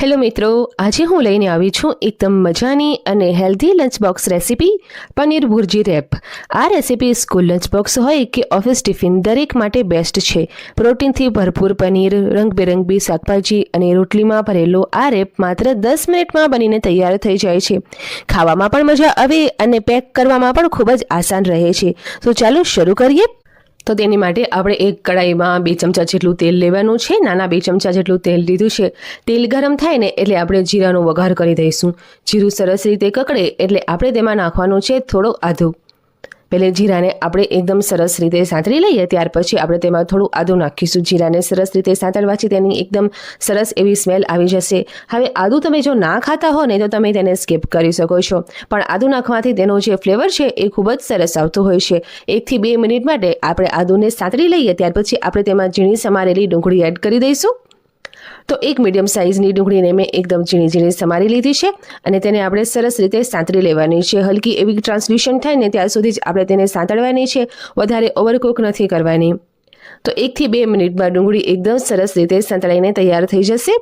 Hello મિત્રો, આજે હું લઈને આવી છું એકદમ મજાની અને healthy lunch box recipe paneer bhurji wrap. આ રેસીપી સ્કૂલ લંચ બોક્સ હોય કે ઓફિસ ટિફિન દરેક માટે બેસ્ટ છે। પ્રોટીનથી ભરપૂર પનીર, રંગબેરંગી શાકભાજી અને રોટલીમાં ભરેલો આ રેપ માત્ર 10 મિનિટમાં બનીને તૈયાર થઈ જાય છે। ખાવામાં પણ મજા આવે અને પેક કરવામાં પણ ખૂબ જ આસાન રહે છે। તો ચાલો શરૂ કરીએ। તો તેની માટે આપણે એક કડાઈમાં 2 ચમચા જેટલું તેલ લેવાનું છે। નાના 2 ચમચા જેટલું તેલ લીધું છે। તેલ ગરમ થાય ને એટલે આપણે જીરાનો વઘાર કરી દઈશું। જીરું સરસ રીતે કકડે એટલે આપણે તેમાં નાખવાનું છે થોડો આદુ। પહેલે જીરાને આપણે એકદમ સરસ રીતે સાંતળી લઈએ, ત્યાર પછી આપણે તેમાં થોડું આદું નાખીશું। જીરાને સરસ રીતે સાંતળવાથી તેની એકદમ સરસ એવી સ્મેલ આવી જશે। હવે આદું તમે જો ના ખાતા હો ને તો તમે તેને સ્કીપ કરી શકો છો, પણ આદું નાખવાથી તેનો જે ફ્લેવર છે એ ખૂબ જ સરસ આવતો હોય છે। 1 થી 2 મિનિટ માટે આપણે આદુને સાંતળી લઈએ, ત્યાર પછી આપણે તેમાં ઝીણી સમારેલી ડુંગળી એડ કરી દઈશું। તો એક મીડિયમ સાઇઝની ડુંગળીને મેં એકદમ ઝીણી ઝીણી સમારી લીધી છે અને તેને આપણે સરસ રીતે સાંતળી લેવાની છે। હલકી એવી ટ્રાન્સલ્યુશન થાય ને ત્યાં સુધી જ આપણે તેને સાંતળવાની છે, વધારે ઓવરકુક નથી કરવાની। તો 1 થી 2 મિનિટમાં ડુંગળી એકદમ સરસ રીતે સાંતળાઈને તૈયાર થઈ જશે।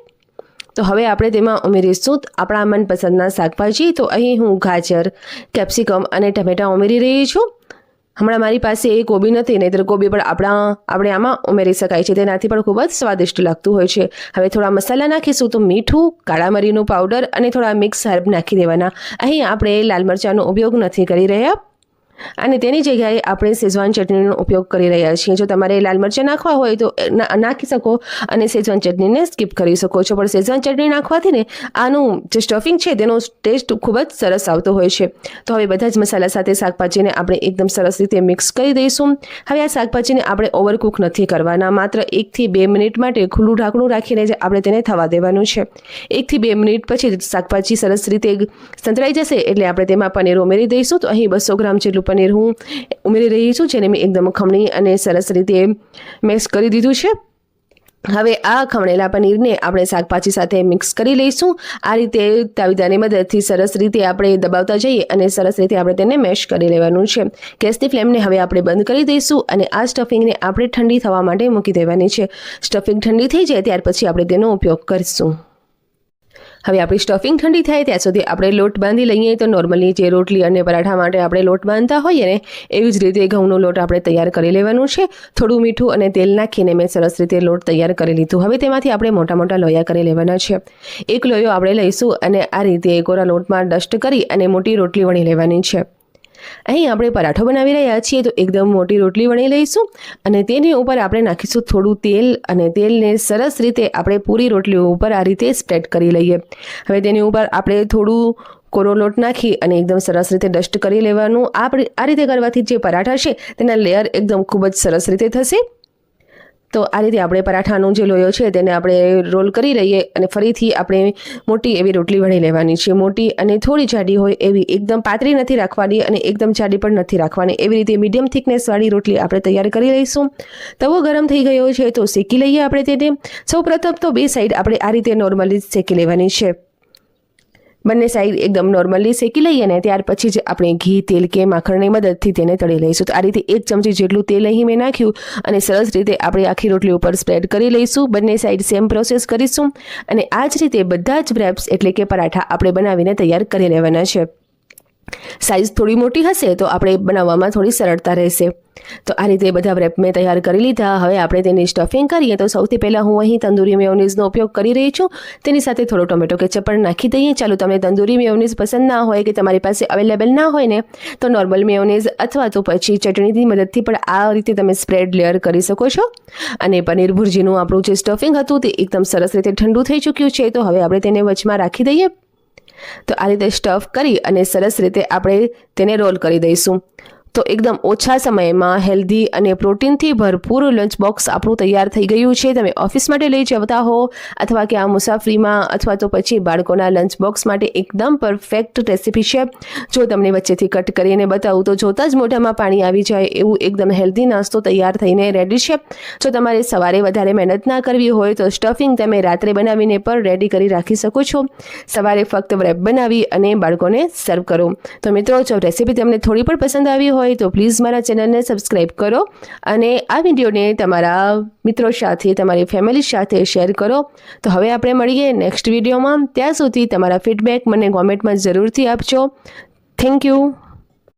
તો હવે આપણે તેમાં ઉમેરીશું આપણા મનપસંદના શાકભાજી। તો અહીં હું ગાજર, કેપ્સિકમ અને ટમેટાં ઉમેરી રહી છું। હમણાં મારી પાસે એ કોબી નથી, નહીંતર કોબી પણ આપણે આમાં ઉમેરી શકાય છે, તેનાથી પણ ખૂબ જ સ્વાદિષ્ટ લાગતું હોય છે। હવે થોડા મસાલા નાખીશું, તો મીઠું, કાળા મરીનું પાવડર અને થોડા મિક્સ હર્બ નાખી દેવાના। અહીં આપણે લાલ મરચાંનો ઉપયોગ નથી કરી રહ્યા અને તેની જગ્યાએ આપણે શેઝવાન ચટણીનો ઉપયોગ કરી રહ્યા છીએ। જો તમારે લાલ મરચાં નાખવા હોય તો નાખી શકો અને શેઝવાન ચટણીને સ્કીપ કરી શકો છો, પણ શેઝવાન ચટણી નાખવાથી ને આનું જે સ્ટફિંગ છે તેનો ટેસ્ટ ખૂબ જ સરસ આવતો હોય છે। તો હવે બધા જ મસાલા સાથે શાકભાજીને આપણે એકદમ સરસ રીતે મિક્સ કરી દઈશું। હવે આ શાકભાજીને આપણે ઓવરકુક નથી કરવાના, માત્ર 1 થી 2 મિનિટ માટે ખુલ્લું ઢાંકણું રાખીને જ આપણે તેને થવા દેવાનું છે। 1 થી 2 મિનિટ પછી શાકભાજી સરસ રીતે સંતળાઈ જશે એટલે આપણે તેમાં પનીર ઉમેરી દઈશું। તો અહીં 200 ગ્રામ જેટલું પનીર હું ઉમેરી રહી છું, જેને મેં એકદમ ખમણી અને સરસ રીતે મેશ કરી દીધું છે। હવે આ ખમણેલા પનીરને આપણે શાકભાજી સાથે મિક્સ કરી લઈશું। આ રીતે તાવીદાની મદદથી સરસ રીતે આપણે દબાવતા જઈએ અને સરસ રીતે આપણે તેને મેશ કરી લેવાનું છે। ગેસની ફ્લેમને હવે આપણે બંધ કરી દઈશું અને આ સ્ટફિંગને આપણે ઠંડી થવા માટે મૂકી દેવાની છે। સ્ટફિંગ ઠંડી થઈ જાય ત્યાર પછી આપણે તેનો ઉપયોગ કરીશું। હવે આપણી સ્ટફિંગ ઠંડી થાય ત્યાં સુધી આપણે લોટ બાંધી લઈએ। તો નોર્મલી જે રોટલી અને પરાઠા માટે આપણે લોટ બાંધતા હોઈએ ને એવી જ રીતે ઘઉંનો લોટ આપણે તૈયાર કરી લેવાનું છે। થોડું મીઠું અને તેલ નાખીને મેં સરસ રીતે લોટ તૈયાર કરી લીધું। હવે તેમાંથી આપણે મોટા મોટા લોયા કરી લેવાના છે। એક લોયો આપણે લઈશું અને આ રીતે કોરા લોટમાં ડસ્ટ કરી અને મોટી રોટલી વણી લેવાની છે। અહીં આપણે પરાઠો બનાવી રહ્યા છીએ, તો એકદમ મોટી રોટલી વણી લઈશું અને તેની ઉપર આપણે નાખીશું થોડું તેલ અને તેલને સરસ રીતે આપણે પૂરી રોટલીઓ ઉપર આ રીતે સ્પ્રેડ કરી લઈએ। હવે તેની ઉપર આપણે થોડું કોરો લોટ નાખી અને એકદમ સરસ રીતે ડસ્ટ કરી લેવાનું। આ રીતે કરવાથી જે પરાઠા છે તેના લેયર એકદમ ખૂબ જ સરસ રીતે થશે। તો આ રીતે આપણે પરાઠાનો જે લોયો છે તેને આપણે રોલ કરી લઈએ અને ફરીથી આપણે મોટી એવી રોટલી વણી લેવાની છે। મોટી અને થોડી જાડી હોય એવી, એકદમ પાતળી નથી રાખવાની અને એકદમ જાડી પણ નથી રાખવાની, એવી રીતે મીડિયમ થિકનેસવાળી રોટલી આપણે તૈયાર કરી લઈશું। તવો ગરમ થઈ ગયો છે તો શેકી લઈએ આપણે તેને। સૌપ્રથમ તો 2 સાઈડ આપણે આ રીતે નોર્મલી શેકી લેવાની છે। બંને સાઈડ એકદમ નોર્મલી શેકી લઈએ ને ત્યાર પછી જ આપણે ઘી, તેલ કે માખણની મદદથી તેને તળી લઈશું। તો આ રીતે 1 ચમચી જેટલું તેલ અહીં મેં નાખ્યું અને સરસ રીતે આપણે આખી રોટલી ઉપર સ્પ્રેડ કરી લઈશું। બંને સાઈડ સેમ પ્રોસેસ કરીશું અને આ જ રીતે બધા જ રેપ્સ એટલે કે પરાઠા આપણે બનાવીને તૈયાર કરી લેવાના છે। સાઇઝ થોડી મોટી હશે તો આપણે બનાવવામાં થોડી સરળતા રહેશે। તો આ રીતે બધા રેપ મેં તૈયાર કરી લીધા। હવે આપણે તેની સ્ટફિંગ કરીએ। તો સૌથી પહેલાં હું અહીં તંદૂરી મેયોનીઝનો ઉપયોગ કરી રહી છું, તેની સાથે થોડો ટોમેટો કેચઅપ પણ નાખી દઈએ। ચાલો તમને તંદૂરી મેયોનીઝ પસંદ ના હોય કે તમારી પાસે અવેલેબલ ના હોય ને તો નોર્મલ મેયોનીઝ અથવા તો પછી ચટણીની મદદથી પણ આ રીતે તમે સ્પ્રેડ લેયર કરી શકો છો। અને પનીર ભુરજીનું આપણું જે સ્ટફિંગ હતું તે એકદમ સરસ રીતે ઠંડુ થઈ ચૂક્યું છે, તો હવે આપણે તેને વચમાં રાખી દઈએ। તો આ રીતે સ્ટફ કરી અને સરસ રીતે આપણે તેને રોલ કરી દઈશું। તો એકદમ ઓછા સમયમાં હેલ્ધી અને પ્રોટીનથી ભરપૂર લંચ બોક્સ આપણું તૈયાર થઈ ગયું છે। તમે ઓફિસ માટે લઈ જતા હો અથવા કે આ મુસાફરીમાં અથવા તો પછી બાળકોના લંચ બોક્સ માટે એકદમ પરફેક્ટ રેસીપી છે। જો તમને વચ્ચેથી કટ કરીને બતાવું તો જોતાં જ મોઢામાં પાણી આવી જાય એવું એકદમ હેલ્ધી નાસ્તો તૈયાર થઈને રેડી છે। જો તમારે સવારે વધારે મહેનત ના કરવી હોય તો સ્ટફિંગ તમે રાત્રે બનાવીને પણ રેડી કરી રાખી શકો છો। સવારે ફક્ત રેપ બનાવી અને બાળકોને સર્વ કરો। તો મિત્રો, જો રેસીપી તમને થોડી પણ પસંદ આવી હોય હોય તો પ્લીઝ મારા ચેનલને સબસ્ક્રાઈબ કરો અને આ વિડીયોને તમારા મિત્રો સાથે, તમારી ફેમિલી સાથે શેર કરો. તો હવે આપણે મળીએ નેક્સ્ટ વિડીયોમાં. ત્યાં સુધી તમારા ફીડબેક મને કોમેન્ટમાં જરૂરથી આપજો. Thank you.